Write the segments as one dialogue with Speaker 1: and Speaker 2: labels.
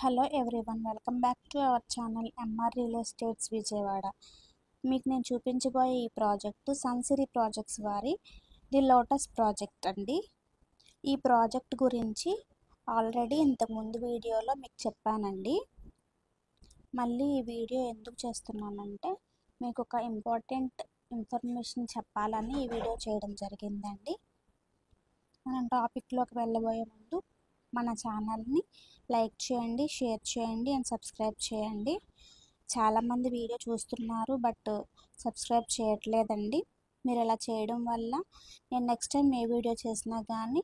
Speaker 1: Hello everyone, welcome back to our channel MR real estates Vijayawada. మీకు నేను చూపించబోయే ఈ ప్రాజెక్టు సన్సిరీ ప్రాజెక్ట్స్ వారి ది లోటస్ ప్రాజెక్ట్ అండి. ఈ ప్రాజెక్ట్ గురించి ఆల్రెడీ ఇంతకుముందు వీడియోలో మీకు చెప్పానండి. మళ్ళీ ఈ వీడియో ఎందుకు చేస్తున్నానంటే మీకు ఒక ఇంపార్టెంట్ ఇన్ఫర్మేషన్ చెప్పాలని ఈ వీడియో చేయడం జరిగిందండి. మనం టాపిక్లోకి వెళ్ళబోయే ముందు మన ఛానల్ని లైక్ చేయండి, షేర్ చేయండి అండ్ సబ్స్క్రైబ్ చేయండి. చాలామంది వీడియో చూస్తున్నారు బట్ సబ్స్క్రైబ్ చేయట్లేదండి. మీరు ఇలా చేయడం వల్ల నేను నెక్స్ట్ టైం ఏ వీడియో చేసినా కానీ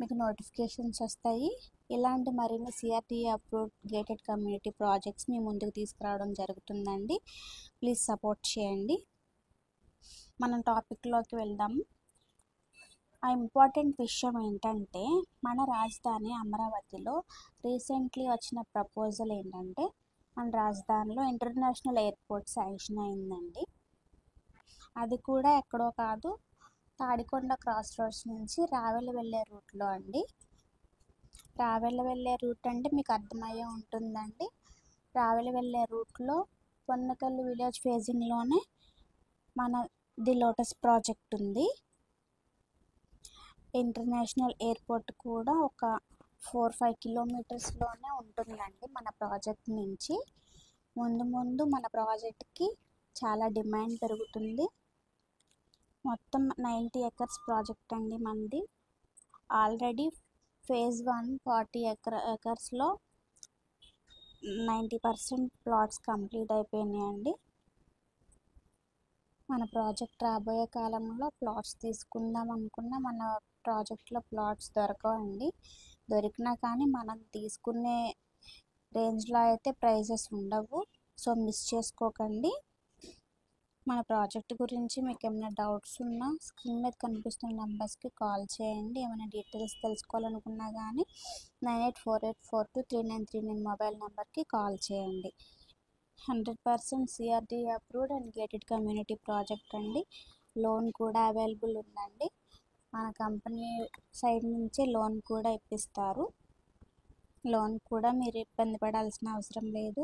Speaker 1: మీకు నోటిఫికేషన్స్ వస్తాయి. ఇలాంటి మరిన్ని CRDA approved gated community projects మీ ముందుకు తీసుకురావడం జరుగుతుందండి. ప్లీజ్ సపోర్ట్ చేయండి. మనం టాపిక్లోకి వెళ్దాం. ఆ ఇంపార్టెంట్ విషయం ఏంటంటే మన రాజధాని అమరావతిలో రీసెంట్లీ వచ్చిన ప్రపోజల్ ఏంటంటే మన రాజధానిలో ఇంటర్నేషనల్ ఎయిర్పోర్ట్ శాంక్షన్ అయిందండి. అది కూడా ఎక్కడో కాదు, తాడికొండ క్రాస్ రోడ్స్ నుంచి రావెల వెళ్ళే రూట్లో అండి. రావెల వెళ్ళే రూట్ అంటే మీకు అర్థమయ్యే ఉంటుందండి. రావెల వెళ్ళే రూట్లో పొన్నకల్లు విలేజ్ ఫేజింగ్లోనే మన ది లోటస్ ప్రాజెక్ట్ ఉంది. ఇంటర్నేషనల్ ఎయిర్పోర్ట్ కూడా ఒక 4-5 కిలోమీటర్స్లోనే ఉంటుందండి మన ప్రాజెక్ట్ నుంచి. ముందు మన ప్రాజెక్ట్కి చాలా డిమాండ్ పెరుగుతుంది. మొత్తం 90 ఎకర్స్ ప్రాజెక్ట్ అండి మనది. ఆల్రెడీ ఫేజ్ 1 40 ఎకర్స్లో 90% ప్లాట్స్ కంప్లీట్ అయిపోయినాయండి. మన ప్రాజెక్ట్ రాబోయే కాలంలో ప్లాట్స్ తీసుకుందాం అనుకున్న మన ప్రాజెక్ట్లో ప్లాట్స్ దొరకవండి. దొరికినా కానీ మనం తీసుకునే రేంజ్లో అయితే ప్రైజెస్ ఉండవు. సో మిస్ చేసుకోకండి. మన ప్రాజెక్ట్ గురించి మీకు ఏమైనా డౌట్స్ ఉన్నా స్క్రీన్ మీద కనిపిస్తున్న నెంబర్స్కి కాల్ చేయండి. ఏమైనా డీటెయిల్స్ తెలుసుకోవాలనుకున్నా కానీ 9848423939 మొబైల్ నెంబర్కి కాల్ చేయండి. 100% CRTA approved and gated community project అండి. లోన్ కూడా అవైలబుల్ ఉందండి. మన కంపెనీ సైడ్ నుంచి లోన్ కూడా ఇప్పిస్తారు. లోన్ కూడా మీరు ఇబ్బంది పడాల్సిన అవసరం లేదు.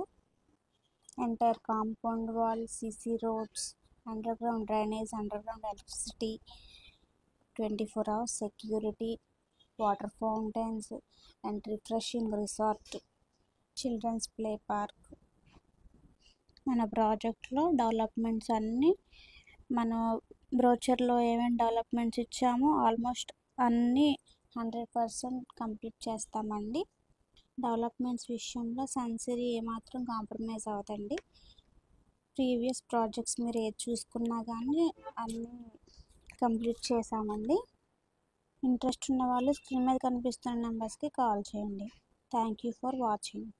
Speaker 1: Entire compound wall, CC roads, underground drainage, underground electricity, 24 hours security, water fountains and refreshing resort, children's play park. మన ప్రాజెక్ట్లో డెవలప్మెంట్స్ అన్నీ మన బ్రోచర్లో ఏమేమి డెవలప్మెంట్స్ ఇచ్చామో ఆల్మోస్ట్ అన్నీ 100% కంప్లీట్ చేస్తామండి. డెవలప్మెంట్స్ విషయంలో సన్సిరీ ఏమాత్రం కాంప్రమైజ్ అవ్వదండి. ప్రీవియస్ ప్రాజెక్ట్స్ మీరు ఏది చూసుకున్నా కానీ అన్నీ కంప్లీట్ చేసామండి. ఇంట్రెస్ట్ ఉన్న వాళ్ళు స్క్రీన్ మీద కనిపిస్తున్న నెంబర్స్కి కాల్ చేయండి. Thank you for watching.